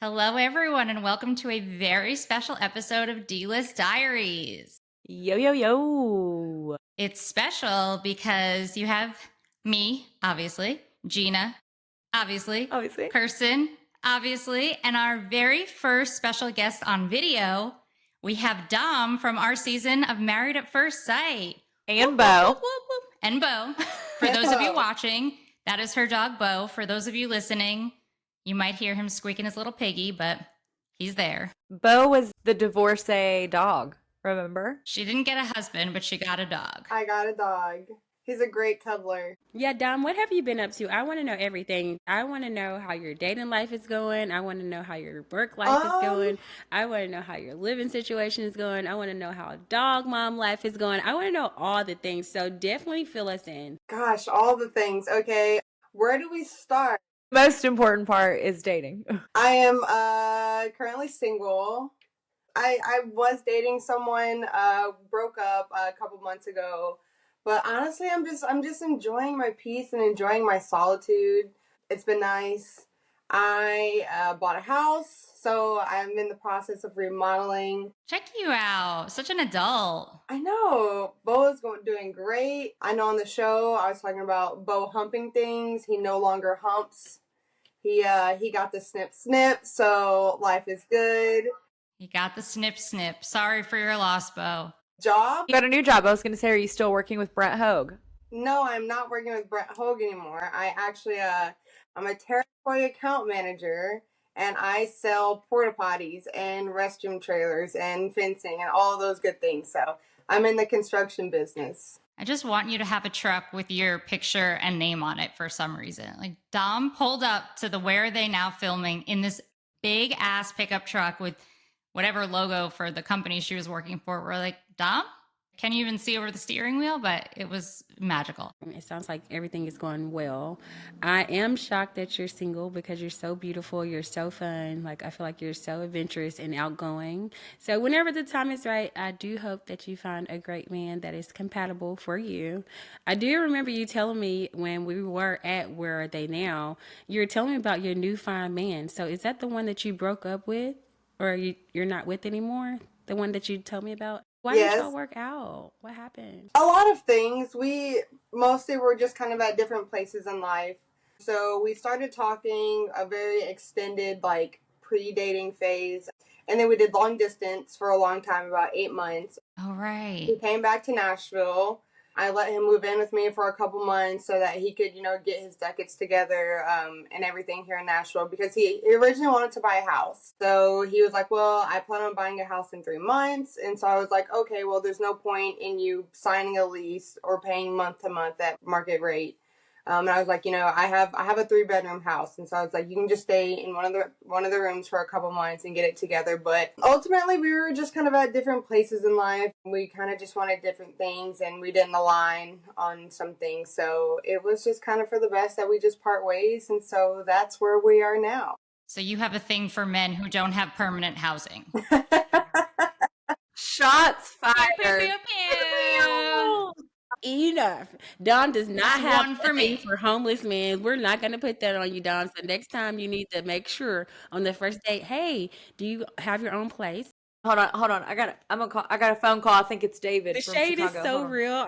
Hello, everyone, and welcome to a very special episode of D-List Diaries. Yo, yo, yo. It's special because you have me, obviously, Gina, obviously, Kirsten, obviously, and our very first special guest on video, we have Dom from our season of Married at First Sight. And Bo. And Bo. For those of you watching, that is her dog, Bo. For those of you listening, you might hear him squeaking his little piggy, but he's there. Bo was the divorcee dog, remember? She didn't get a husband, but she got a dog. I got a dog. He's a great cuddler. Yeah, Dom, what have you been up to? I want to know everything. I want to know how your dating life is going. I want to know how your work life is going. I want to know how your living situation is going. I want to know how dog mom life is going. I want to know all the things. So definitely fill us in. Gosh, all the things. Okay, where do we start? Most important part is dating. I am currently single. I was dating someone, broke up a couple months ago. But honestly, I'm just enjoying my peace and enjoying my solitude. It's been nice. I bought a house, so I'm in the process of remodeling. Check you out. Such an adult. I know. Bo is doing great. I know on the show I was talking about Bo humping things. He no longer humps. He got the snip, so life is good. You got the snip. Sorry for your loss, Bo. Job? You got a new job. I was going to say, are you still working with Brett Hogue? No, I'm not working with Brett Hogue anymore. I actually, I'm a territory account manager, and I sell porta potties and restroom trailers and fencing and all those good things. So I'm in the construction business. I just want you to have a truck with your picture and name on it for some reason. Like Dom pulled up to the Where Are They Now filming in this big ass pickup truck with whatever logo for the company she was working for. We're like, Dom, can you even see over the steering wheel? But it was magical. It sounds like everything is going well. I am shocked that you're single because you're so beautiful. You're so fun. Like, I feel like you're so adventurous and outgoing. So whenever the time is right, I do hope that you find a great man that is compatible for you. I do remember you telling me when we were at Where Are They Now, you were telling me about your new fine man. So is that the one that you broke up with? Or you're not with anymore? The one that you told me about? Why didn't y'all work out? What happened? A lot of things. We mostly were just kind of at different places in life. So we started talking a very extended, like, pre-dating phase. And then we did long distance for a long time, about 8 months. All right. He came back to Nashville. I let him move in with me for a couple months so that he could, get his ducats together and everything here in Nashville, because he originally wanted to buy a house. So he was like, well, I plan on buying a house in 3 months. And so I was like, okay, well, there's no point in you signing a lease or paying month to month at market rate. And I was like, I have a 3-bedroom house. And so I was like, you can just stay in one of the rooms for a couple months and get it together. But ultimately, we were just kind of at different places in life. We kind of just wanted different things, and we didn't align on some things. So it was just kind of for the best that we just part ways. And so that's where we are now. So you have a thing for men who don't have permanent housing. Shots fired. Pew, pew, pew. Enough. Dom does not have one for me for homeless men. We're not going to put that on you, Dom. So next time you need to make sure on the first date, hey, do you have your own place? Hold on. I got a phone call. I think it's David. The from shade Chicago. is so real.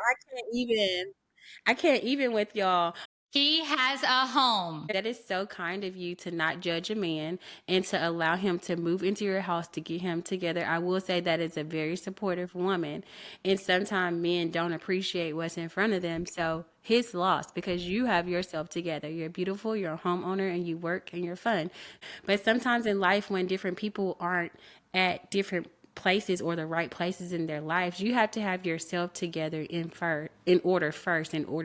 I can't even with y'all. He has a home. That is so kind of you to not judge a man and to allow him to move into your house to get him together. I will say that is a very supportive woman. And sometimes men don't appreciate what's in front of them. So his loss, because you have yourself together. You're beautiful, you're a homeowner, and you work and you're fun. But sometimes in life, when different people aren't at different places or the right places in their lives, you have to have yourself together in order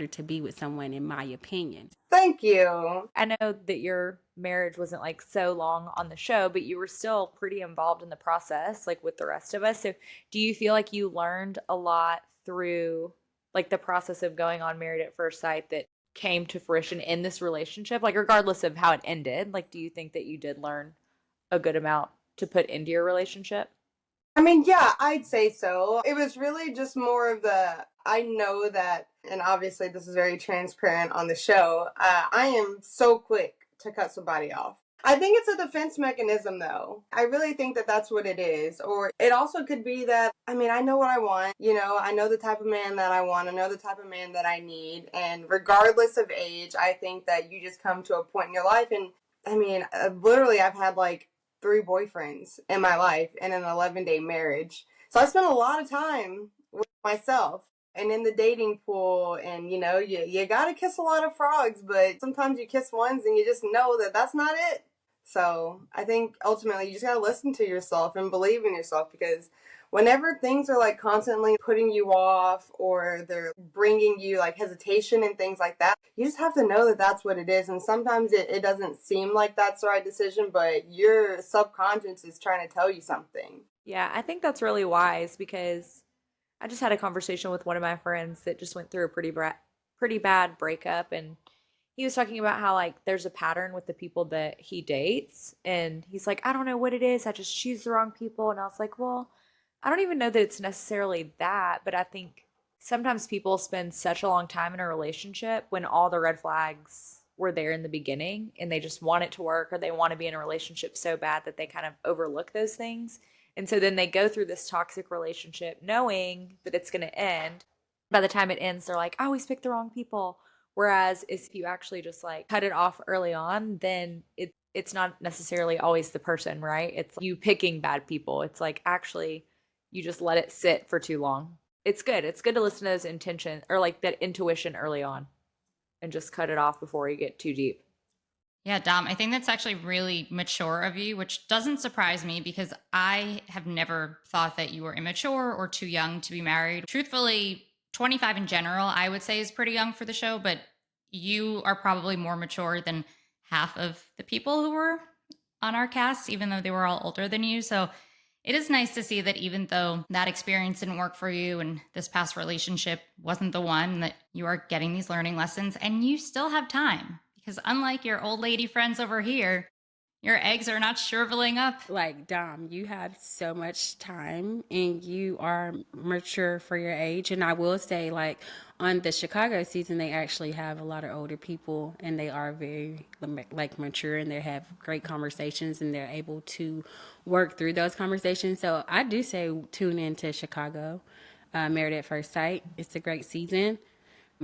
to be with someone, in my opinion. Thank you. I know that your marriage wasn't like so long on the show, but you were still pretty involved in the process, like with the rest of us. So do you feel like you learned a lot through like the process of going on Married at First Sight that came to fruition in this relationship? Like regardless of how it ended, like do you think that you did learn a good amount to put into your relationship? I mean, yeah, I'd say so. It was really just more of I know that, and obviously this is very transparent on the show, I am so quick to cut somebody off. I think it's a defense mechanism, though. I really think that that's what it is. Or it also could be that, I mean, I know what I want. You know, I know the type of man that I want. I know the type of man that I need. And regardless of age, I think that you just come to a point in your life. And I mean, literally, I've had like 3 boyfriends in my life in an 11-day marriage. So I spent a lot of time with myself and in the dating pool, and you know, you gotta kiss a lot of frogs, but sometimes you kiss ones and you just know that that's not it. So I think ultimately you just gotta listen to yourself and believe in yourself, because whenever things are like constantly putting you off or they're bringing you like hesitation and things like that, you just have to know that that's what it is. And sometimes it doesn't seem like that's the right decision, but your subconscious is trying to tell you something. Yeah, I think that's really wise, because I just had a conversation with one of my friends that just went through a pretty bad breakup, and he was talking about how like there's a pattern with the people that he dates, and he's like, I don't know what it is, I just choose the wrong people. And I was like, well, I don't even know that it's necessarily that, but I think sometimes people spend such a long time in a relationship when all the red flags were there in the beginning, and they just want it to work, or they want to be in a relationship so bad that they kind of overlook those things. And so then they go through this toxic relationship knowing that it's going to end. By the time it ends, they're like, oh, we picked the wrong people. Whereas if you actually just like cut it off early on, then it's not necessarily always the person, right? It's you picking bad people. It's like actually you just let it sit for too long. It's good. It's good to listen to those intention or like that intuition early on and just cut it off before you get too deep. Yeah, Dom, I think that's actually really mature of you, which doesn't surprise me because I have never thought that you were immature or too young to be married. Truthfully, 25 in general, I would say is pretty young for the show, but you are probably more mature than half of the people who were on our cast, even though they were all older than you. So it is nice to see that even though that experience didn't work for you and this past relationship wasn't the one, that you are getting these learning lessons and you still have time. Because unlike your old lady friends over here, your eggs are not shriveling up. Like, Dom, you have so much time and you are mature for your age. And I will say, like, on the Chicago season, they actually have a lot of older people and they are very, like, mature, and they have great conversations and they're able to work through those conversations. So I do say tune into Chicago, Married at First Sight. It's a great season,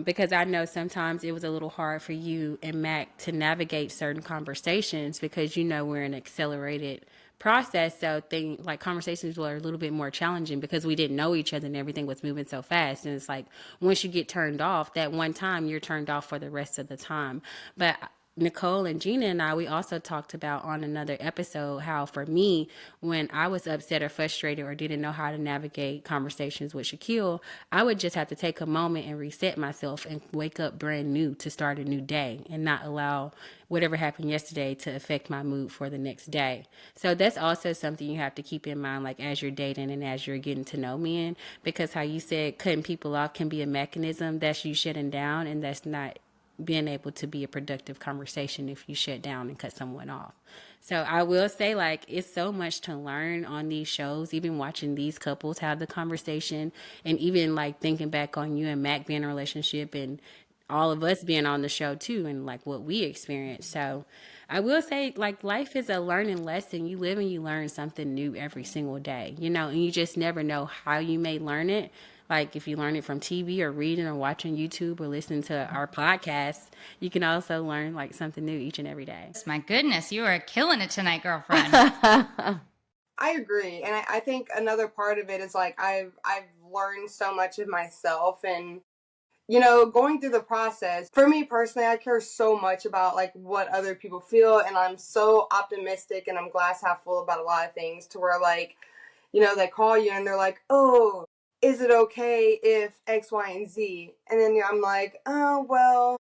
because I know sometimes it was a little hard for you and Mac to navigate certain conversations because, you know, we're in an accelerated process. So like conversations were a little bit more challenging because we didn't know each other and everything was moving so fast. And it's like, once you get turned off, that one time you're turned off for the rest of the time. But Nicole and Gina and I, we also talked about on another episode how for me, when I was upset or frustrated or didn't know how to navigate conversations with Shaquille, I would just have to take a moment and reset myself and wake up brand new to start a new day and not allow whatever happened yesterday to affect my mood for the next day. So that's also something you have to keep in mind, like as you're dating and as you're getting to know men, because how you said cutting people off can be a mechanism. That's you shutting down, and that's not being able to be a productive conversation if you shut down and cut someone off. So I will say, like, it's so much to learn on these shows, even watching these couples have the conversation, and even like thinking back on you and Mac being in a relationship and all of us being on the show too, and like what we experienced. So I will say, like, life is a learning lesson. You live and you learn something new every single day, you know, and you just never know how you may learn it. Like if you learn it from TV or reading or watching YouTube or listening to our podcast, you can also learn like something new each and every day. My goodness, you are killing it tonight, girlfriend. I agree. And I think another part of it is like I've learned so much of myself, and you know, going through the process, for me personally, I care so much about like what other people feel, and I'm so optimistic and I'm glass half full about a lot of things, to where like, you know, they call you and they're like, oh, is it okay if X, Y, and Z? And then I'm like, oh, well,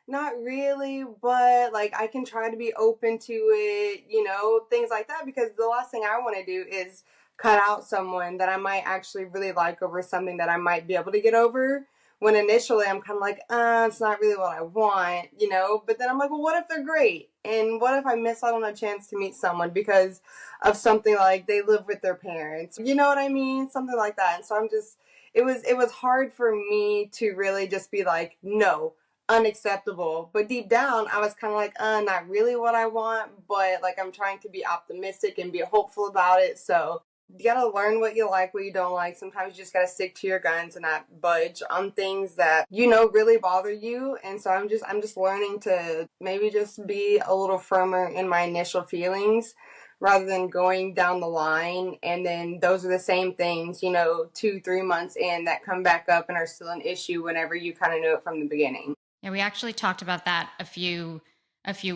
not really, but like I can try to be open to it, you know, things like that, because the last thing I want to do is cut out someone that I might actually really like over something that I might be able to get over. When initially I'm kind of like, it's not really what I want, you know, but then I'm like, well, what if they're great? And what if I miss out on a chance to meet someone because of something like they live with their parents? You know what I mean? Something like that. And so I'm just, it was hard for me to really just be like, no, unacceptable. But deep down, I was kind of like, not really what I want, but like I'm trying to be optimistic and be hopeful about it. So you gotta learn what you like, what you don't like. Sometimes you just gotta stick to your guns and not budge on things that you know really bother you. And so I'm just learning to maybe just be a little firmer in my initial feelings rather than going down the line and then those are the same things, 2-3 months in that come back up and are still an issue whenever you kind of knew it from the beginning. Yeah, we actually talked about that a few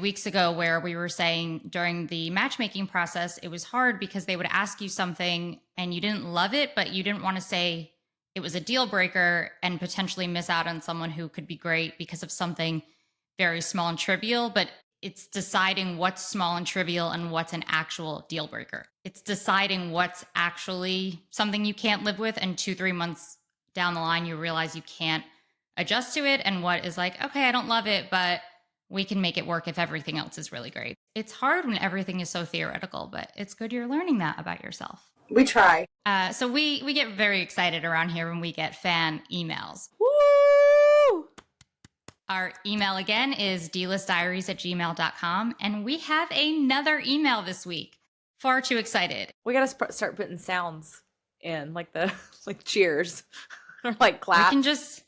weeks ago, where we were saying during the matchmaking process, it was hard because they would ask you something and you didn't love it, but you didn't want to say it was a deal breaker and potentially miss out on someone who could be great because of something very small and trivial. But it's deciding what's small and trivial and what's an actual deal breaker. It's deciding what's actually something you can't live with, and 2-3 months down the line, you realize you can't adjust to it, and what is like, okay, I don't love it, but we can make it work if everything else is really great. It's hard when everything is so theoretical, but it's good you're learning that about yourself. We try. So we get very excited around here when we get fan emails. Woo! Our email again is dlistdiaries@gmail.com, and we have another email this week. Far too excited. We gotta start putting sounds in, like the like cheers or like clap. We can just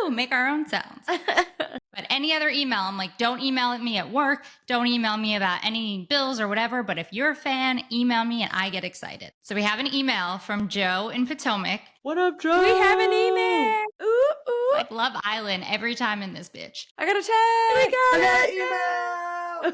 make our own sounds. But any other email, I'm like, don't email me at work. Don't email me about any bills or whatever. But if you're a fan, email me and I get excited. So we have an email from Joe in Potomac. What up, Joe? We have an email. Ooh, ooh. It's like Love Island every time in this bitch. I got a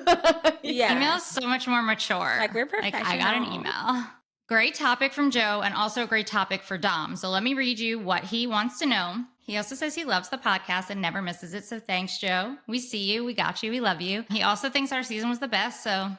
text. Yeah. Email is so much more mature. Like, we're Like, I got an professional. email. Great topic from Joe, and also a great topic for Dom. So let me read you what he wants to know. He also says he loves the podcast and never misses it. So thanks, Joe. We see you. We got you. We love you. He also thinks our season was the best. So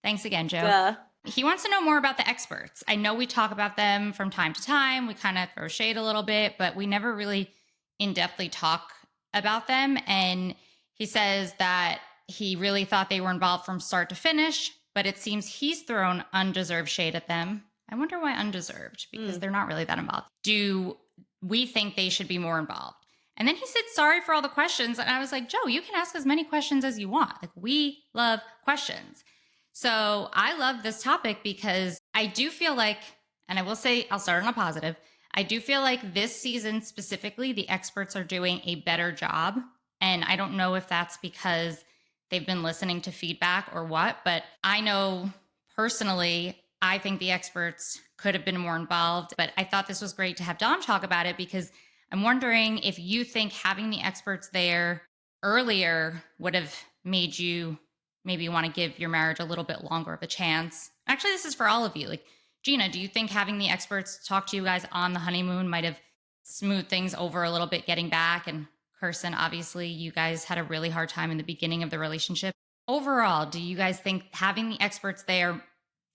thanks again, Joe. Duh. He wants to know more about the experts. I know we talk about them from time to time. We kind of throw shade a little bit, but we never really in-depthly talk about them. And he says that he really thought they were involved from start to finish, but it seems he's thrown undeserved shade at them. I wonder why undeserved, because they're not really that involved. Do we think they should be more involved? And then he said, sorry for all the questions. And I was like, Joe, you can ask as many questions as you want. Like, we love questions. So I love this topic because I do feel like, and I will say, I'll start on a positive. I do feel like this season specifically, the experts are doing a better job. And I don't know if that's because they've been listening to feedback or what, but I know personally, I think the experts could have been more involved. But I thought this was great to have Dom talk about it, because I'm wondering if you think having the experts there earlier would have made you maybe want to give your marriage a little bit longer of a chance. Actually, this is for all of you. Like, Gina, do you think having the experts talk to you guys on the honeymoon might have smoothed things over a little bit getting back? And Kirsten, obviously, you guys had a really hard time in the beginning of the relationship. Overall, do you guys think having the experts there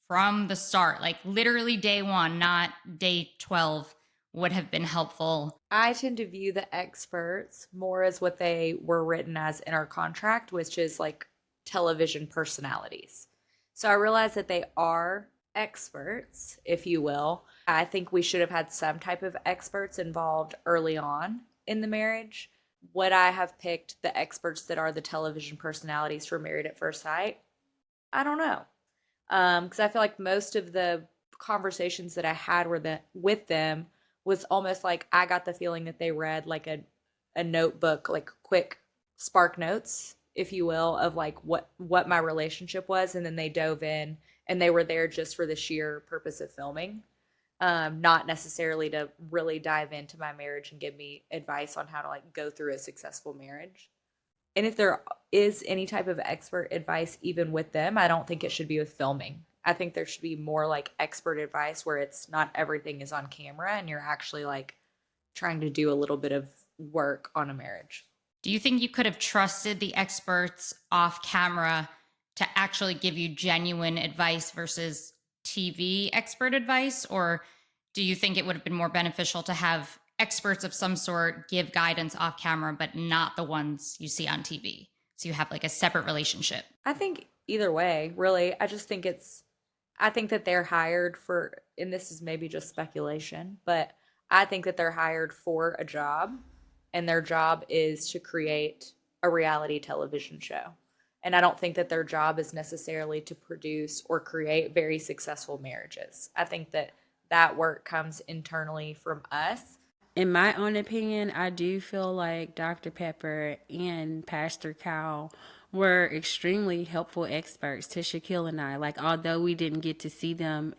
from the start, like literally day one, not day 12, would have been helpful? I tend to view the experts more as what they were written as in our contract, which is like television personalities. So I realize that they are experts, if you will. I think we should have had some type of experts involved early on in the marriage. Would I have picked the experts that are the television personalities for Married at First Sight? I don't know. Because I feel like most of the conversations that I had with them was almost like I got the feeling that they read like a notebook, like quick spark notes, if you will, of like what my relationship was, and then they dove in and they were there just for the sheer purpose of filming, not necessarily to really dive into my marriage and give me advice on how to like go through a successful marriage. And if there is any type of expert advice even with them, I don't think it should be with filming. I think there should be more like expert advice where it's not everything is on camera and you're actually like trying to do a little bit of work on a marriage. Do you think you could have trusted the experts off camera to actually give you genuine advice versus TV expert advice? Or do you think it would have been more beneficial to have experts of some sort give guidance off camera, but not the ones you see on TV? So you have like a separate relationship. I think either way, really. I think that they're hired for, and this is maybe just speculation, but I think that they're hired for a job. and their job is to create a reality television show. And I don't think that their job is necessarily to produce or create very successful marriages. I think that that work comes internally from us. In my own opinion, I do feel like Dr. Pepper and Pastor Cal were extremely helpful experts to Shaquille and I. Like, although we didn't get to see them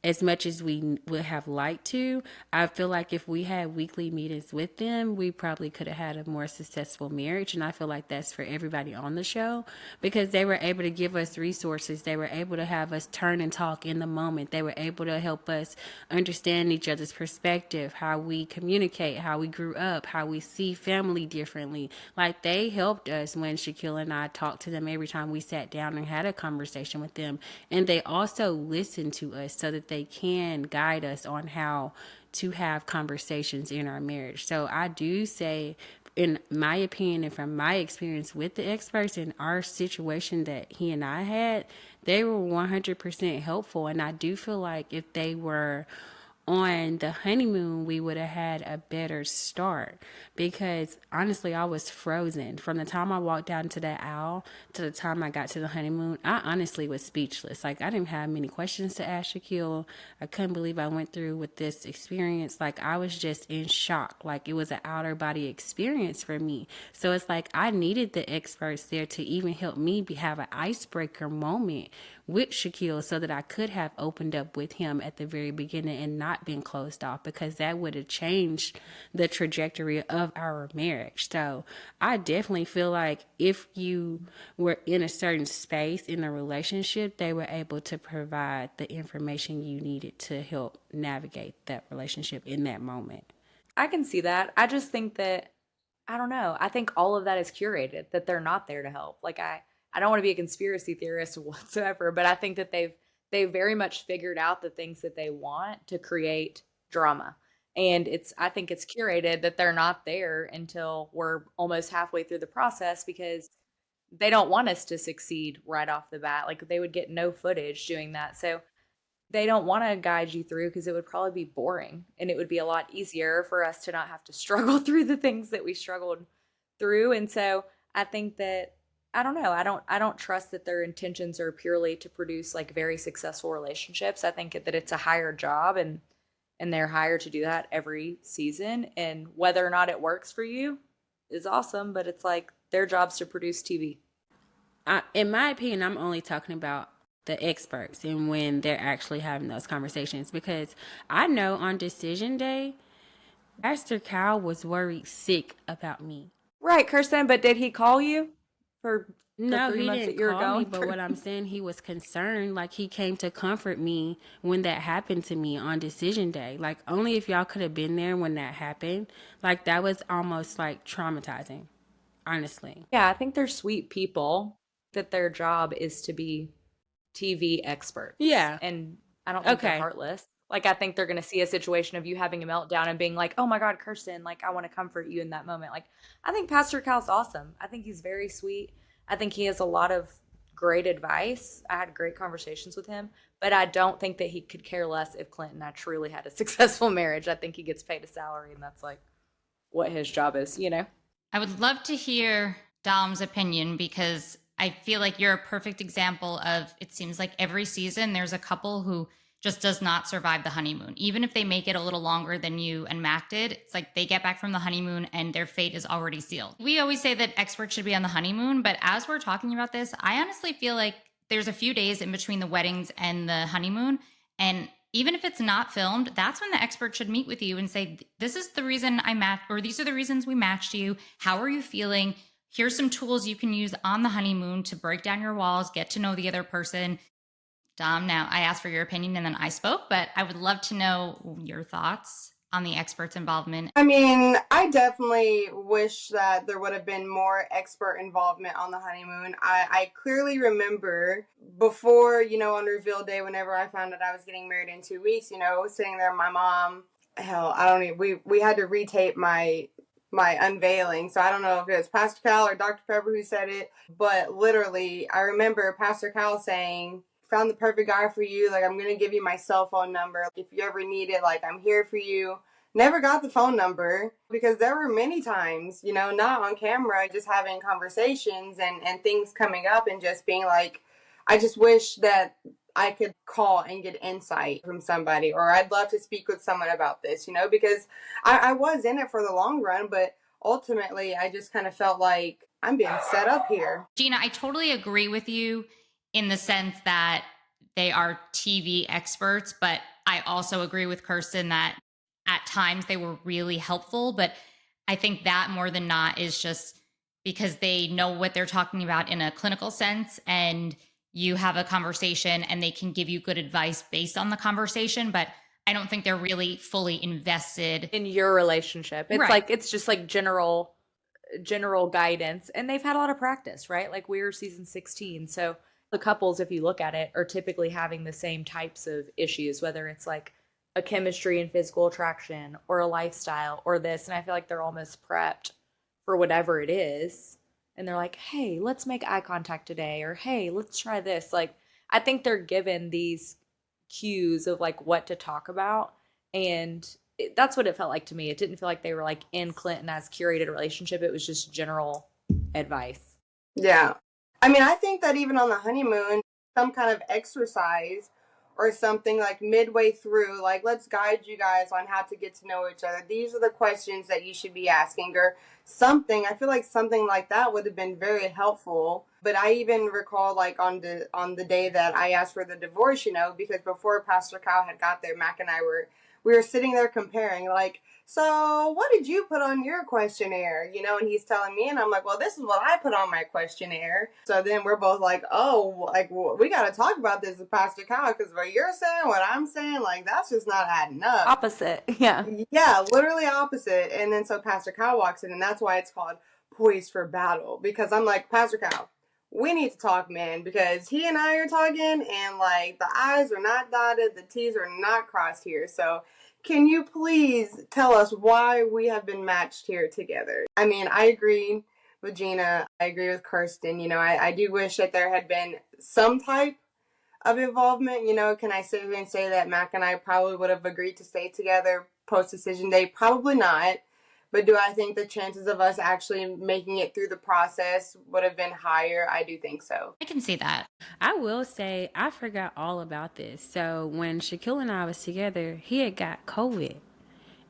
as much as we would have liked to, I feel like if we had weekly meetings with them, we probably could have had a more successful marriage. And I feel like that's for everybody on the show, because they were able to give us resources. They were able to have us turn and talk in the moment. They were able to help us understand each other's perspective, how we communicate, how we grew up, how we see family differently. Like, they helped us when Shaquille and I talked to them every time we sat down and had a conversation with them. And they also listened to us so that they can guide us on how to have conversations in our marriage. So I do say, in my opinion and from my experience with the experts in our situation that he and I had, they were 100% helpful. And I do feel like if they were on the honeymoon, we would have had a better start, because honestly, I was frozen from the time I walked down to that aisle to the time I got to the honeymoon. I honestly was speechless. Like, I didn't have many questions to ask Shaquille. I couldn't believe I went through with this experience. Like, I was just in shock. Like, it was an outer body experience for me. So it's like I needed the experts there to even help me have an icebreaker moment with Shaquille, so that I could have opened up with him at the very beginning and not been closed off, because that would have changed the trajectory of our marriage. So I definitely feel like if you were in a certain space in a relationship, they were able to provide the information you needed to help navigate that relationship in that moment. I can see that. I just think that, I don't know. I think all of that is curated, that they're not there to help. Like, I don't want to be a conspiracy theorist whatsoever, but I think that they've very much figured out the things that they want to create drama. And I think it's curated, that they're not there until we're almost halfway through the process, because they don't want us to succeed right off the bat. Like, they would get no footage doing that. So they don't want to guide you through, because it would probably be boring, and it would be a lot easier for us to not have to struggle through the things that we struggled through. And so I think that, I don't know, I don't trust that their intentions are purely to produce like very successful relationships. I think that it's a higher job, and they're hired to do that every season, and whether or not it works for you is awesome, but it's like their job's to produce TV. In my opinion, I'm only talking about the experts and when they're actually having those conversations, because I know on decision day, Pastor Cal was worried sick about me. Right, Kirsten, but did he call you for the No, 3 he months that didn't you were call me, going but through? what I'm saying, he was concerned. Like, he came to comfort me when that happened to me on decision day. Like, only if y'all could have been there when that happened. Like, that was almost like traumatizing, honestly. Yeah, I think they're sweet people, that their job is to be TV experts. Yeah. And I don't think they're Okay. heartless. Like, I think they're going to see a situation of you having a meltdown and being like, oh my God, Kirsten, like, I want to comfort you in that moment. Like, I think Pastor Cal's awesome. I think he's very sweet. I think he has a lot of great advice. I had great conversations with him, but I don't think that he could care less if Clint and I truly had a successful marriage. I think he gets paid a salary, and that's like what his job is, you know? I would love to hear Dom's opinion, because I feel like you're a perfect example of, it seems like every season there's a couple who just does not survive the honeymoon. Even if they make it a little longer than you and Mac did, it's like they get back from the honeymoon and their fate is already sealed. We always say that experts should be on the honeymoon, but as we're talking about this, I honestly feel like there's a few days in between the weddings and the honeymoon. And even if it's not filmed, that's when the expert should meet with you and say, this is the reason I matched, or these are the reasons we matched you. How are you feeling? Here's some tools you can use on the honeymoon to break down your walls, get to know the other person. Dom, now I asked for your opinion and then I spoke, but I would love to know your thoughts on the expert's involvement. I mean, I definitely wish that there would have been more expert involvement on the honeymoon. I clearly remember before, on reveal day, whenever I found out I was getting married in 2 weeks, sitting there, my mom, hell, I don't even, we had to retape my unveiling. So I don't know if it was Pastor Cal or Dr. Pepper who said it, but literally I remember Pastor Cal saying, found the perfect guy for you. Like, I'm going to give you my cell phone number. If you ever need it, like, I'm here for you. never got the phone number because there were many times, you know, not on camera, just having conversations and things coming up and just being like, I just wish that I could call and get insight from somebody, or I'd love to speak with someone about this, you know, because I was in it for the long run, but ultimately I just kind of felt like I'm being set up here. Gina, I totally agree with you in the sense that they are TV experts, but I also agree with Kirsten that at times they were really helpful. But I think that more than not is just because they know what they're talking about in a clinical sense, and you have a conversation and they can give you good advice based on the conversation. But I don't think they're really fully invested in your relationship. It's Right. like, it's just like general guidance, and they've had a lot of practice, right? Like, we're season 16, so the couples, if you look at it, are typically having the same types of issues, whether it's like a chemistry and physical attraction or a lifestyle or this, and I feel like they're almost prepped for whatever it is, and they're like, hey, let's make eye contact today, or hey, let's try this. Like, I think they're given these cues of like what to talk about, and that's what it felt like to me. It didn't feel like they were like in Clinton as curated relationship. It was just general advice. Yeah. I mean, I think that even on the honeymoon, some kind of exercise or something like midway through, like, let's guide you guys on how to get to know each other. These are the questions that you should be asking, or something. I feel like something like that would have been very helpful. But I even recall, like, on the day that I asked for the divorce, you know, because before Pastor Kyle had got there, Mac and I we were sitting there comparing, like, so what did you put on your questionnaire? You know, and he's telling me, and I'm like, well, this is what I put on my questionnaire. So then we're both like, oh, like, well, we got to talk about this with Pastor Kyle, because what you're saying, what I'm saying, like, that's just not adding up. Opposite. Yeah. Yeah, literally opposite. And then so Pastor Kyle walks in, and that's why it's called Poised for Battle, because I'm like, Pastor Kyle, we need to talk, man, because he and I are talking, and like the I's are not dotted, the T's are not crossed here. So can you please tell us why we have been matched here together? I mean, I agree with Gina. I agree with Kirsten. You know, I do wish that there had been some type of involvement. You know, can I sit here and say that Mac and I probably would have agreed to stay together post-decision day? Probably not. But do I think the chances of us actually making it through the process would have been higher? I do think so. I can see that. I will say I forgot all about this. So when Shaquille and I was together, he had got COVID.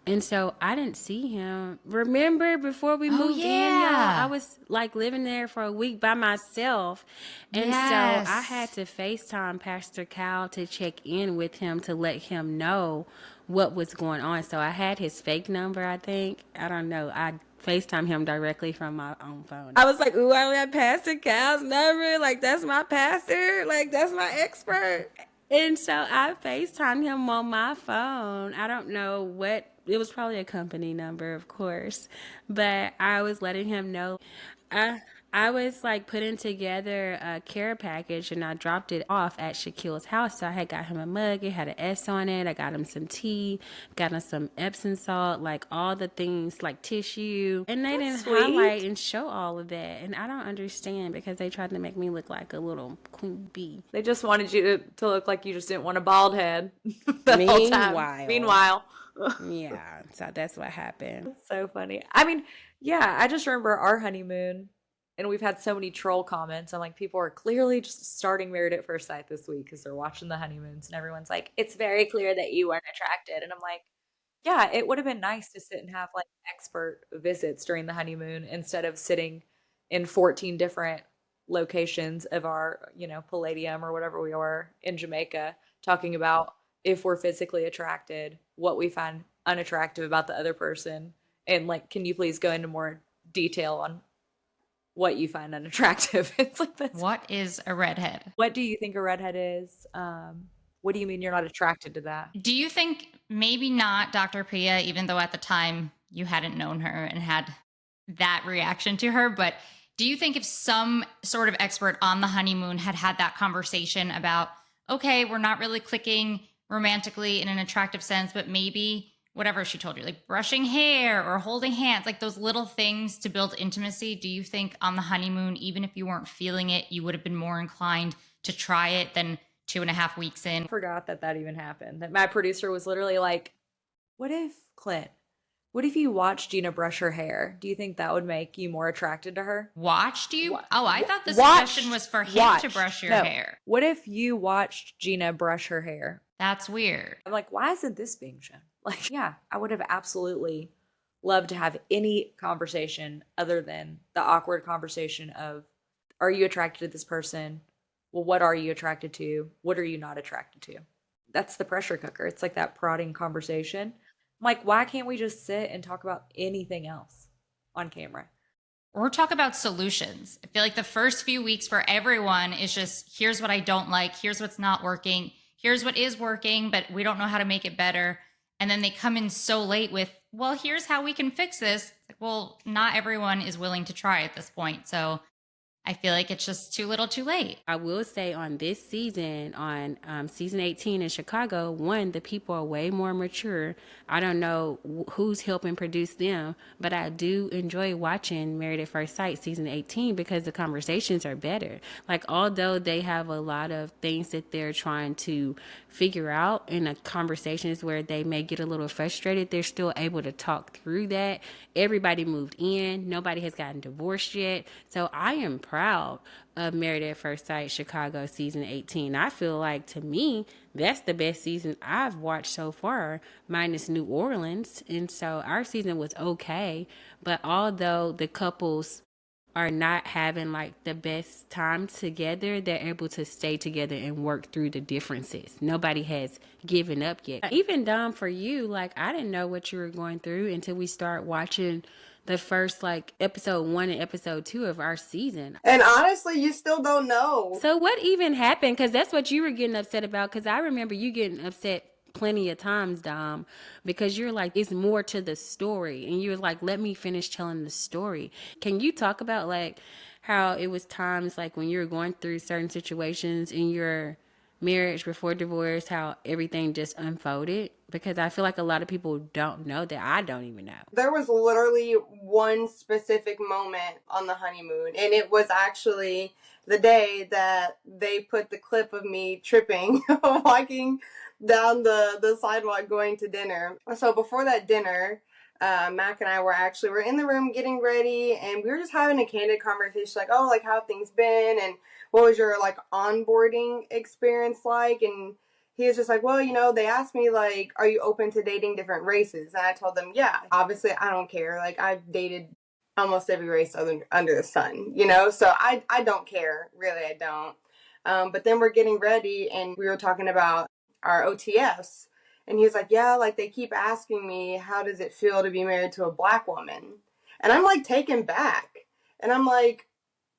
And so I didn't see him. Remember before we moved in, y'all, I was like living there for a week by myself. And so I had to FaceTime Pastor Kyle to check in with him to let him know what was going on. So I had his fake number, I think. I don't know. I FaceTime him directly from my own phone. I was like, ooh, I got Pastor Kyle's number. Like, that's my pastor. Like, that's my expert. And so I FaceTimed him on my phone. I don't know what, it was probably a company number, of course, but I was letting him know. I was like putting together a care package, and I dropped it off at Shaquille's house. So I had got him a mug. It had an S on it. I got him some tea, got him some Epsom salt, like all the things, like tissue. And they didn't highlight and show all of that. And I don't understand, because they tried to make me look like a little queen bee. They just wanted you to look like you just didn't want a bald head the whole time. Meanwhile. Yeah, so that's what happened. That's so funny. I mean, yeah, I just remember our honeymoon, and we've had so many troll comments. I'm like, people are clearly just starting Married at First Sight this week because they're watching the honeymoons, and everyone's like, it's very clear that you weren't attracted. And I'm like, yeah, it would have been nice to sit and have like expert visits during the honeymoon instead of sitting in 14 different locations of our, you know, Palladium or whatever we were in Jamaica, talking about if we're physically attracted, what we find unattractive about the other person, and like, can you please go into more detail on what you find unattractive? It's like, that's, What is a redhead? what do you think a redhead is? What do you mean you're not attracted to that? Do you think maybe not Dr. Pia, even though at the time you hadn't known her and had that reaction to her, but do you think if some sort of expert on the honeymoon had had that conversation about, okay, we're not really clicking romantically in an attractive sense, but maybe whatever she told you, like brushing hair or holding hands, like those little things to build intimacy, do you think on the honeymoon, even if you weren't feeling it, you would have been more inclined to try it than 2.5 weeks in? I forgot that even happened. That my producer was literally like, What if you watched Gina brush her hair? Do you think that would make you more attracted to her? Watched you? Oh, I thought the suggestion was for him to brush your hair. What if you watched Gina brush her hair? That's weird. I'm like, why isn't this being shown? Like, yeah, I would have absolutely loved to have any conversation other than the awkward conversation of, are you attracted to this person? Well, what are you attracted to? What are you not attracted to? That's the pressure cooker. It's like that prodding conversation. I'm like, why can't we just sit and talk about anything else on camera? Or talk about solutions. I feel like the first few weeks for everyone is just, here's what I don't like. Here's what's not working. Here's what is working, but we don't know how to make it better. And then they come in so late with, well, here's how we can fix this. It's like, well, not everyone is willing to try at this point. So I feel like it's just too little too late. I will say on this season, on season 18 in Chicago, one, the people are way more mature. I don't know who's helping produce them, but I do enjoy watching Married at First Sight season 18 because the conversations are better. Like, although they have a lot of things that they're trying to figure out in the conversations where they may get a little frustrated, they're still able to talk through that. Everybody moved in. Nobody has gotten divorced yet. So I am proud of Married at First Sight Chicago season 18. I feel like, to me, that's the best season I've watched so far, minus New Orleans. And so our season was okay. But although the couples are not having like the best time together, they're able to stay together and work through the differences. Nobody has given up yet. Even Dom, for you, like, I didn't know what you were going through until we start watching the first like episode 1 and episode 2 of our season. And honestly, you still don't know. So what even happened? Because that's what you were getting upset about. Because I remember you getting upset plenty of times, Dom, because you're like, it's more to the story. And you're like, let me finish telling the story. Can you talk about like how it was times like when you were going through certain situations in your marriage before divorce, how everything just unfolded? Because I feel like a lot of people don't know that. I don't even know. There was literally one specific moment on the honeymoon, and it was actually the day that they put the clip of me tripping, walking down the sidewalk going to dinner. So before that dinner, Mac and I we're in the room getting ready, and we were just having a candid conversation, like, oh, like, how have things been, and what was your like onboarding experience like? And he was just like, well, you know, they asked me, like, are you open to dating different races? And I told them, yeah, obviously I don't care. Like, I've dated almost every race under the sun, you know? So I don't care. Really, I don't. But then we're getting ready, and we were talking about our OTFs. And he was like, yeah, like, they keep asking me, how does it feel to be married to a Black woman? And I'm, like, taken back. And I'm like,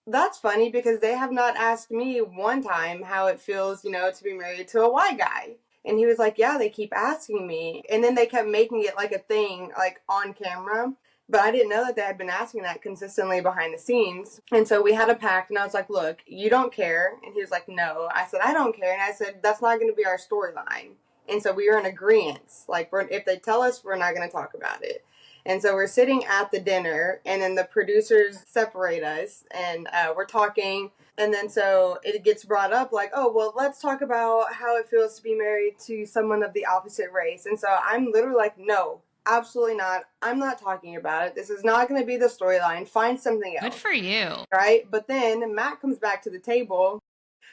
that's funny, because they have not asked me one time how it feels, you know, to be married to a white guy. And he was like, yeah, they keep asking me. And then they kept making it like a thing, like, on camera. But I didn't know that they had been asking that consistently behind the scenes. And so we had a pact, and I was like, look, you don't care. And he was like, no. I said, I don't care. And I said, that's not going to be our storyline. And so we were in agreement. Like, if they tell us, we're not going to talk about it. And so we're sitting at the dinner, and then the producers separate us, and we're talking. And then so it gets brought up like, oh, well, let's talk about how it feels to be married to someone of the opposite race. And so I'm literally like, no, absolutely not. I'm not talking about it. This is not going to be the storyline. Find something else. Good for you. Right? But then Matt comes back to the table.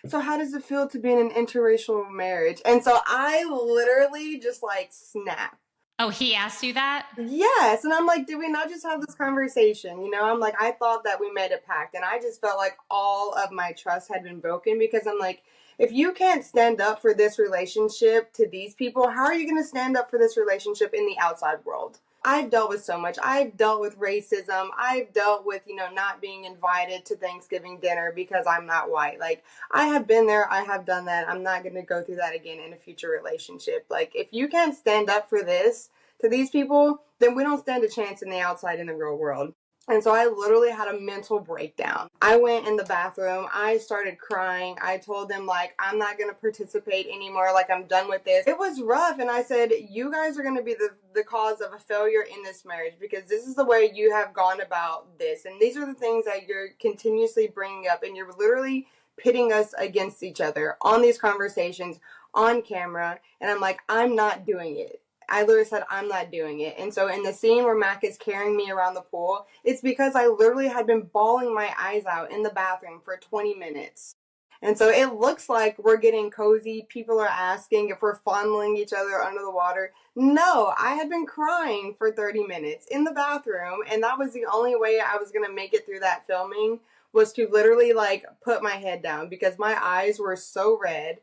So how does it feel to be in an interracial marriage? And so I literally just like snap. Oh, he asked you that? Yes. And I'm like, did we not just have this conversation? You know, I'm like, I thought that we made a pact, and I just felt like all of my trust had been broken, because I'm like, if you can't stand up for this relationship to these people, how are you going to stand up for this relationship in the outside world? I've dealt with so much. I've dealt with racism. I've dealt with, you know, not being invited to Thanksgiving dinner because I'm not white. Like, I have been there. I have done that. I'm not going to go through that again in a future relationship. Like, if you can't stand up for this to these people, then we don't stand a chance in the outside, in the real world. And so I literally had a mental breakdown. I went in the bathroom. I started crying. I told them, like, I'm not going to participate anymore. Like, I'm done with this. It was rough. And I said, you guys are going to be the cause of a failure in this marriage, because this is the way you have gone about this. And these are the things that you're continuously bringing up. And you're literally pitting us against each other on these conversations, on camera. And I'm like, I'm not doing it. I literally said, I'm not doing it. And so in the scene where Mac is carrying me around the pool, it's because I literally had been bawling my eyes out in the bathroom for 20 minutes. And so it looks like we're getting cozy. People are asking if we're fondling each other under the water. No, I had been crying for 30 minutes in the bathroom. And that was the only way I was going to make it through that filming, was to literally like put my head down because my eyes were so red.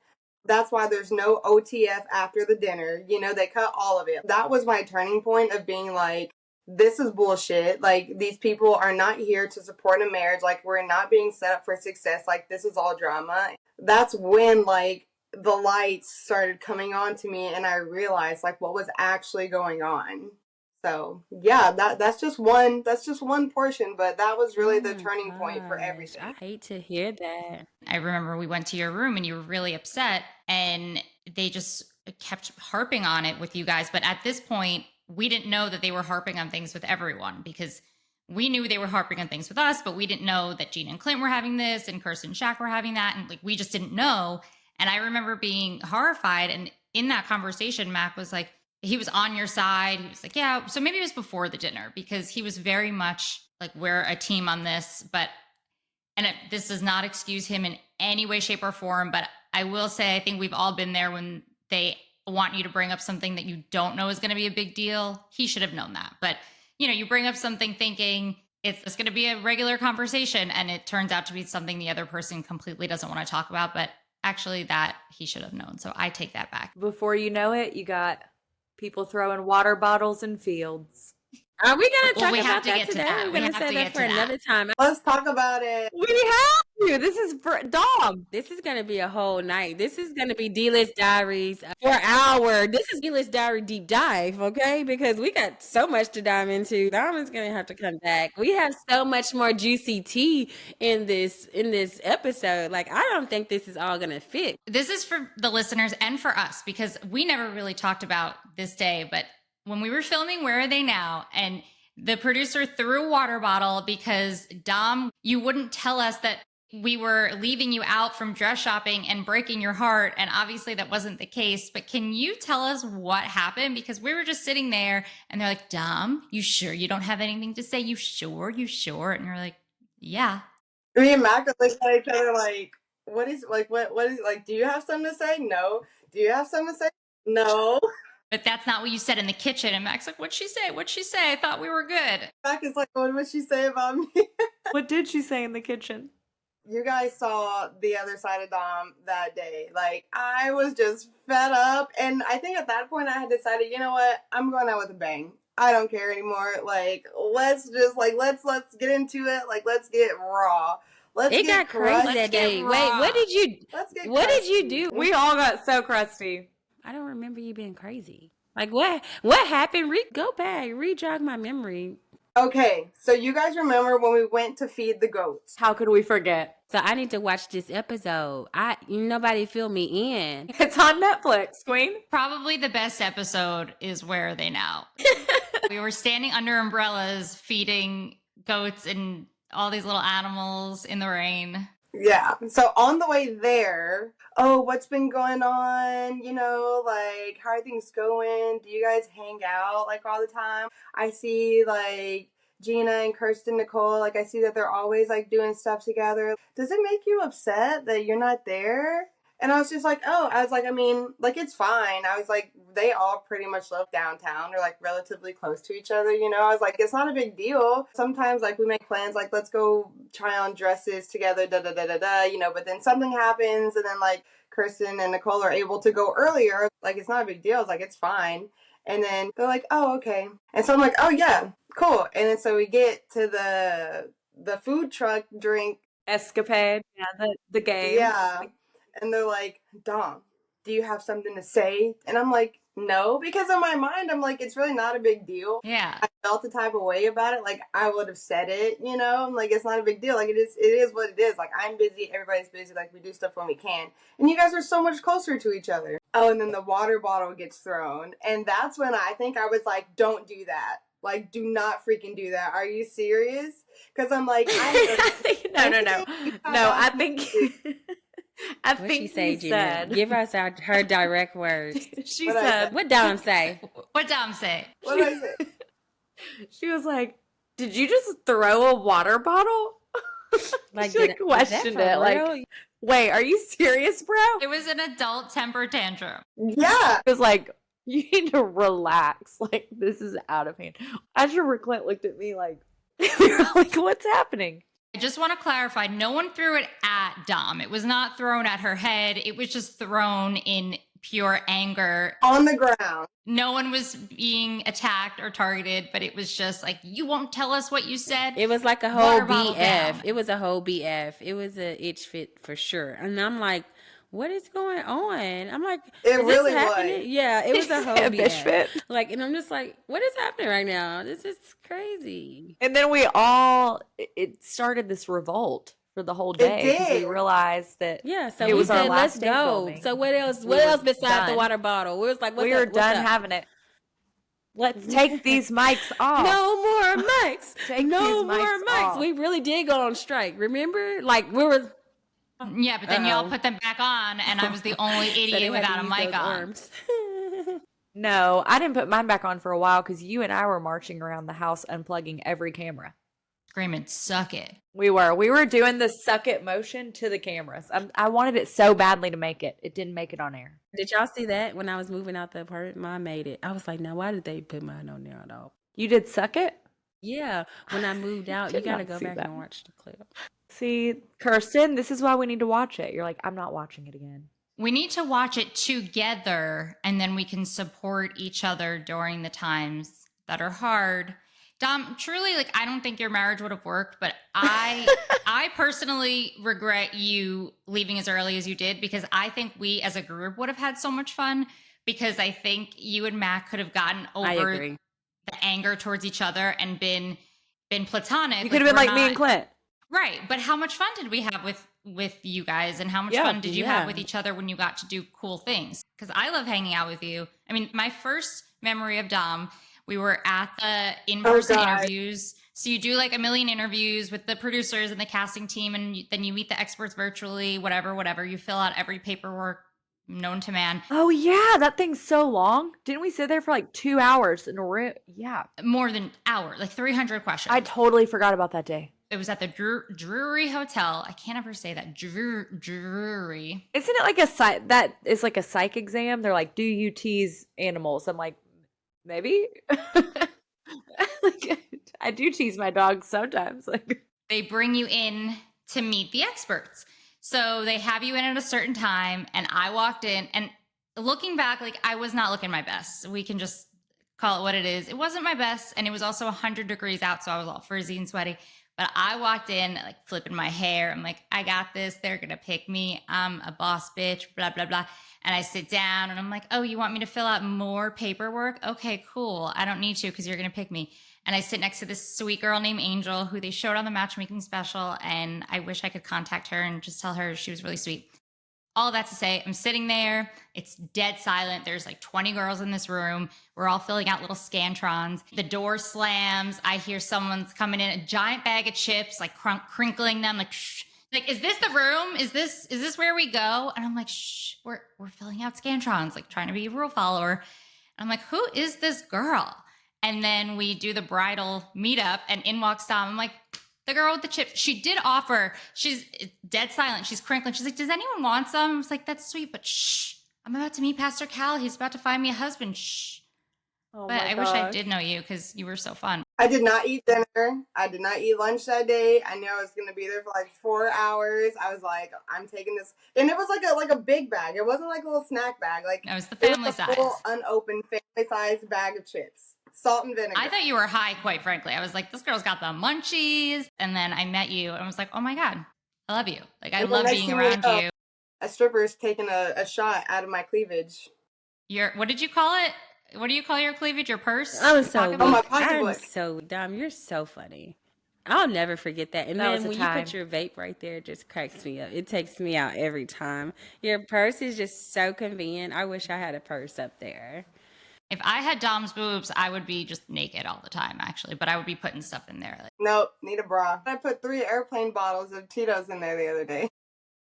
That's why there's no OTF after the dinner. You know, they cut all of it. That was my turning point of being like, this is bullshit. Like, these people are not here to support a marriage. Like, we're not being set up for success. Like, this is all drama. That's when, like, the lights started coming on to me and I realized, like, what was actually going on. So, yeah, that's just one portion, but that was really the turning point for everything. I hate to hear that. I remember we went to your room and you were really upset and they just kept harping on it with you guys. But at this point, we didn't know that they were harping on things with everyone because we knew they were harping on things with us, but we didn't know that Gina and Clint were having this and Kirsten and Shaq were having that. And like, we just didn't know. And I remember being horrified. And in that conversation, Mac was like, he was on your side. He was like, yeah. So maybe it was before the dinner because he was very much like, we're a team on this, this does not excuse him in any way, shape, or form. But I will say, I think we've all been there when they want you to bring up something that you don't know is going to be a big deal. He should have known that. But, you know, you bring up something thinking it's just going to be a regular conversation and it turns out to be something the other person completely doesn't want to talk about. But actually that he should have known. So I take that back. Before you know it, you got people throwing water bottles in fields. Are we going to talk we about have to that get to today? that. We're We going to have say to that get for to another time. Let's talk about it. We have to. This is for Dom. This is going to be a whole night. This is going to be D-List Diaries for an hour. This is D-List Diary deep dive, okay? Because we got so much to dive into. Dom is going to have to come back. We have so much more juicy tea in this episode. Like, I don't think this is all going to fit. This is for the listeners and for us because we never really talked about this day, but when we were filming Where Are They Now? And the producer threw a water bottle because Dom, you wouldn't tell us that we were leaving you out from dress shopping and breaking your heart. And obviously that wasn't the case. But can you tell us what happened? Because we were just sitting there and they're like, Dom, you sure you don't have anything to say? You sure? You sure? And you're like, yeah. Me and Mac are looking at each other like, what is, do you have something to say? No. Do you have something to say? No. But that's not what you said in the kitchen. And Mac's like, what'd she say? What'd she say? I thought we were good. Mac is like, what would she say about me? What did she say in the kitchen? You guys saw the other side of Dom that day. Like, I was just fed up. And I think at that point I had decided, you know what? I'm going out with a bang. I don't care anymore. Like, let's just, like, let's get into it. Like, let's get raw. It got crazy that day. Wait, what did you do? We all got so crusty. I don't remember you being crazy. Like, what happened? Go back, re-jog my memory. Okay, so you guys remember when we went to feed the goats? How could we forget? So I need to watch this episode. Nobody fill me in. It's on Netflix, Queen. Probably the best episode is Where Are They Now? We were standing under umbrellas feeding goats and all these little animals in the rain. Yeah. So on the way there, oh, what's been going on? You know, like, how are things going? Do you guys hang out, like, all the time? I see, like, Gina and Kirsten, Nicole, like, I see that they're always, like, doing stuff together. Does it make you upset that you're not there? And I was just like, oh, I was like, I mean, like, it's fine. I was like, they all pretty much live downtown. They're, like, relatively close to each other, you know? I was like, it's not a big deal. Sometimes, like, we make plans, like, let's go try on dresses together, da-da-da-da-da, you know? But then something happens, and then, like, Kirsten and Nicole are able to go earlier. Like, it's not a big deal. It's like, it's fine. And then they're like, oh, okay. And so I'm like, oh, yeah, cool. And then so we get to the food truck drink Escapade. Yeah, the game. Yeah. And they're like, Dom, do you have something to say? And I'm like, no, because in my mind, I'm like, it's really not a big deal. Yeah. I felt the type of way about it. Like, I would have said it, you know? Like, it's not a big deal. Like, it is what it is. Like, I'm busy. Everybody's busy. Like, we do stuff when we can. And you guys are so much closer to each other. Oh, and then the water bottle gets thrown. And that's when I think I was like, don't do that. Like, do not freaking do that. Are you serious? Because I'm like, No. I think I What think she say, he Gina? said. Give us her direct words. She What'd I said. say? What Dom say? What Dom say? What did I say? She was like, "Did you just throw a water bottle?" Like, She is that questioned for it. Like, real? wait, are you serious, bro? It was an adult temper tantrum. Yeah. It was like, you need to relax. Like, this is out of hand. Asher Clint looked at me like, we were like, what's happening? I just want to clarify, no one threw it at Dom. It was not thrown at her head. It was just thrown in pure anger. On the ground. No one was being attacked or targeted, but it was just like, you won't tell us what you said? It was like a whole Water bottle down. BF. It was a whole BF. It was a itch fit for sure. And I'm like, what is going on? I'm like, It is really this happening? was. Yeah, it was a whole A bitch BF. fit. Like, and I'm just like, what is happening right now? This is crazy. And then it started this revolt for the whole day because we did. realized that Yeah, so it we was our said, last let's day go. filming. So what else? We What were else besides the done. water bottle? We was like, what's we up? were What's done up? having it. Let's take these mics off. No more mics. Take No these more mics mics. off. We really did go on strike. Remember? Like we were. Yeah, but then y'all Uh-oh. put them back on, and I was the only So they idiot had without to a use mic those on. arms. No, I didn't put mine back on for a while because you and I were marching around the house unplugging every camera. Screaming, suck it. We were doing the suck it motion to the cameras. I wanted it so badly to make it. It didn't make it on air. Did y'all see that when I was moving out the apartment? Mine made it. I was like, now why did they put mine on there at all? You did suck it? Yeah, when I moved out, you Did got to not go see back that. and watch the clip. See, Kirsten, this is why we need to watch it. You're like, I'm not watching it again. We need to watch it together, and then we can support each other during the times that are hard. Dom, truly, like, I don't think your marriage would have worked, but I personally regret you leaving as early as you did, because I think we as a group would have had so much fun, because I think you and Mac could have gotten I over agree. the anger towards each other and been platonic. You could have been we're like me and not- Clint. Right. But how much fun did we have with you guys, and how much Yeah, fun did you yeah. have with each other when you got to do cool things? Because I love hanging out with you. I mean, my first memory of Dom, we were at the in-person God. interviews. So you do like a million interviews with the producers and the casting team, and then you meet the experts virtually, whatever. You fill out every paperwork known to man. Oh, yeah. That thing's so long. Didn't we sit there for like 2 hours in a room? Yeah. More than an hour, like 300 questions. I totally forgot about that day. It was at the Drury Hotel. I can't ever say that. Drury. Isn't it like a psych? That is like a psych exam. They're like, do you tease animals? I'm like, maybe. Like, I do tease my dogs sometimes. Like, They bring you in to meet the experts. So they have you in at a certain time, and I walked in, and looking back, like, I was not looking my best. We can just call it what it is. It wasn't my best, and it was also 100 degrees out, so I was all frizzy and sweaty. But I walked in, like, flipping my hair. I'm like, I got this. They're going to pick me. I'm a boss bitch, blah, blah, blah. And I sit down, and I'm like, oh, you want me to fill out more paperwork? Okay, cool. I don't need to, because you're going to pick me. And I sit next to this sweet girl named Angel, who they showed on the matchmaking special. And I wish I could contact her and just tell her she was really sweet. All that to say, I'm sitting there. It's dead silent. There's like 20 girls in this room. We're all filling out little Scantrons. The door slams. I hear someone's coming in, a giant bag of chips, like crinkling them, like, shh. Like, is this the room? Is this where we go? And I'm like, shh, we're filling out Scantrons, like trying to be a rule follower. And I'm like, who is this girl? And then we do the bridal meetup, and in walks Dom. I'm like, the girl with the chips. She did offer. She's dead silent. She's crinkling. She's like, does anyone want some? I was like, that's sweet, but shh. I'm about to meet Pastor Cal. He's about to find me a husband. Shh. oh But I wish I did know you, because you were so fun. I did not eat dinner. I did not eat lunch that day. I knew I was going to be there for like 4 hours. I was like, I'm taking this. And it was like a big bag. It wasn't like a little snack bag. Like, That was the it family was a size. full, unopened, family-sized bag of chips. Salt and vinegar. I thought you were high, quite frankly. I was like, this girl's got the munchies. And then I met you, and I was like, oh my God, I love you. Like, I And the love next being thing you around know, you. a stripper's taking a shot out of my cleavage. What did you call it? What do you call your cleavage? Your purse? I'm Your so pocketbook? Oh, my weak. I'm pocketbook. so dumb. You're so funny. I'll never forget that. And That was then a when you time. put your vape right there, it just cracks me up. It takes me out every time. Your purse is just so convenient. I wish I had a purse up there. If I had Dom's boobs, I would be just naked all the time, actually. But I would be putting stuff in there. Like, Nope, need a bra. I put 3 airplane bottles of Tito's in there the other day.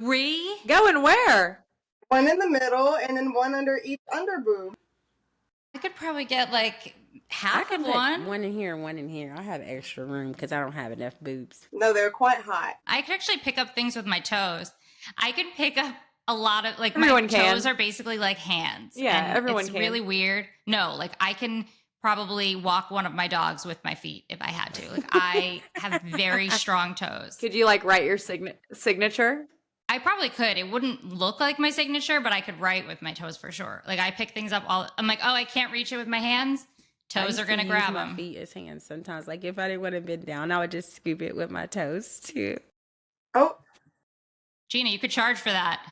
3? Going where? One in the middle and then one under each underboob. I could probably get like I half can of put one. one in here and one in here. I have extra room because I don't have enough boobs. No, they're quite hot. I could actually pick up things with my toes. I can pick up a lot of like Everyone my can. toes are basically like hands. Yeah, and everyone it's can. really weird. No, like I can probably walk one of my dogs with my feet if I had to. Like I have very strong toes. Could you like write your signature? I probably could. It wouldn't look like my signature, but I could write with my toes for sure. Like I pick things up I'm like, oh, I can't reach it with my hands. I Toes used are going to use grab my them. feet as hands sometimes. Like if I didn't want to bend down, I would just scoop it with my toes too. Oh, Gina, you could charge for that.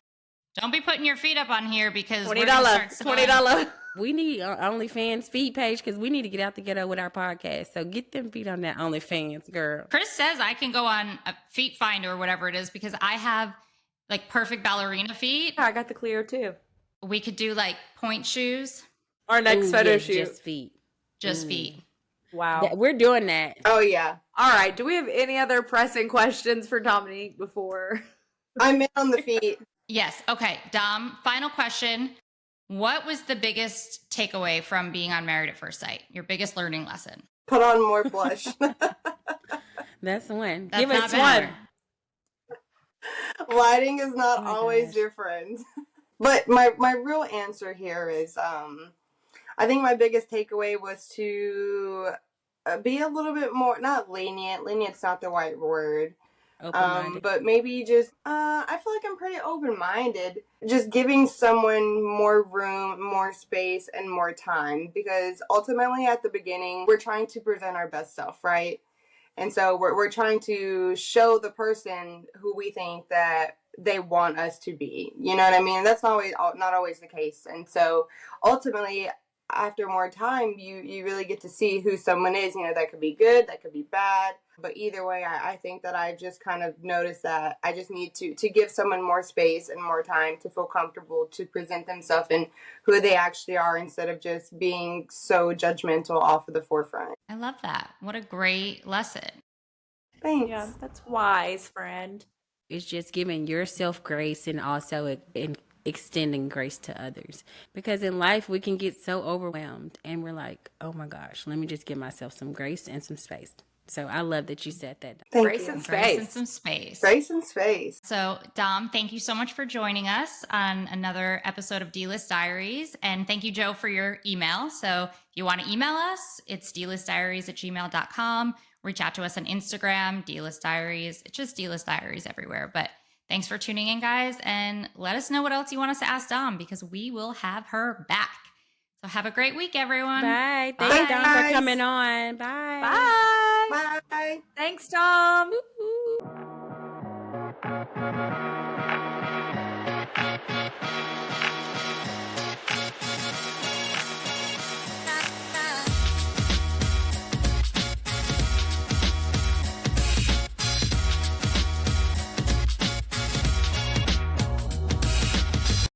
Don't be putting your feet up on here because we're $20. gonna start smelling. $20. We need OnlyFans feet page because we need to get out the ghetto with our podcast. So get them feet on that OnlyFans, girl. Chris says I can go on a Feet Finder or whatever it is because I have like perfect ballerina feet. I got the Cleo too. We could do like point shoes, Our next Ooh, photo yes, shoot. just feet. just feet. Wow. We're doing that. oh yeah. All right. Do we have any other pressing questions for Domynique before? I'm in on the feet. Yes. Okay. Dom, final question. What was the biggest takeaway from being on Married at First Sight? Your biggest learning lesson? Put on more blush. That's the one. That's Give not us bad. one. Lighting is not Oh my always gosh. your friend. But my real answer here is I think my biggest takeaway was to be a little bit more, not lenient. Lenient's not the right word. Open-minded. But maybe just, I feel like I'm pretty open-minded. Just giving someone more room, more space, and more time. Because ultimately at the beginning, we're trying to present our best self, right? And so we're trying to show the person who we think that they want us to be. You know what I mean? That's not always the case. And so ultimately, after more time, you really get to see who someone is. You know, that could be good, that could be bad. But either way, I think that I just kind of noticed that I just need to give someone more space and more time to feel comfortable to present themselves and who they actually are instead of just being so judgmental off of the forefront. I love that. What a great lesson. Thanks. Yeah, that's wise, friend. It's just giving yourself grace and also extending grace to others. Because in life, we can get so overwhelmed and we're like, oh my gosh, let me just give myself some grace and some space. So I love that you said that. Thank Grace you. and Grace and space. some space. Grace and space. So, Dom, thank you so much for joining us on another episode of D-List Diaries. And thank you, Joe, for your email. So if you want to email us, it's dlistdiaries@gmail.com. Reach out to us on Instagram, D-List Diaries. It's just D-List Diaries everywhere. But thanks for tuning in, guys. And let us know what else you want us to ask Dom because we will have her back. So have a great week, everyone. Bye. Bye. Thanks, Dom, for Guys. coming on. Bye. Bye. Bye. Thanks, Tom.